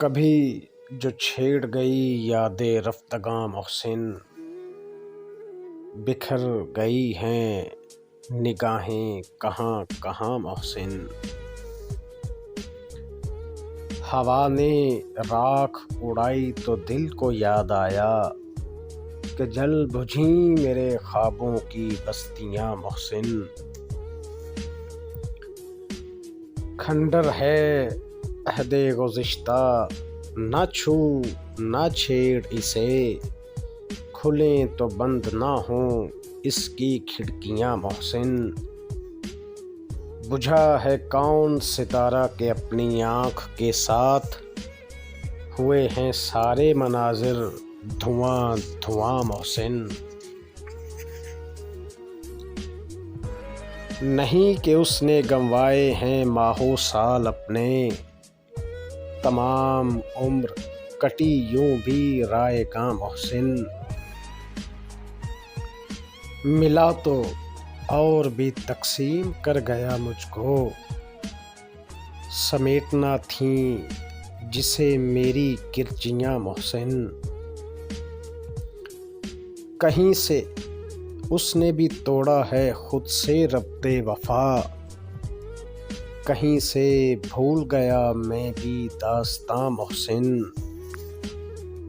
کبھی جو چھیڑ گئی یادیں رفتگاں محسن، بکھر گئی ہیں نگاہیں کہاں کہاں محسن۔ ہوا نے راکھ اڑائی تو دل کو یاد آیا کہ جل بجھیں میرے خوابوں کی بستیاں محسن۔ کھنڈر ہے عہد گزشتہ، نہ چھو نہ چھیڑ اسے، کھلیں تو بند نہ ہوں اس کی کھڑکیاں محسن۔ بجھا ہے کون ستارہ کہ اپنی آنکھ کے ساتھ ہوئے ہیں سارے مناظر دھواں دھواں محسن۔ نہیں کہ اس نے گنوائے ہیں ماہ و سال اپنے، تمام عمر کٹی یوں بھی رائیگاں محسن۔ ملا تو اور بھی تقسیم کر گیا مجھ کو، سمیٹنا تھیں جسے میری کرچیاں محسن۔ کہیں سے اس نے بھی توڑا ہے خود سے ربط وفا، کہیں سے بھول گیا میں بھی داستاں محسن۔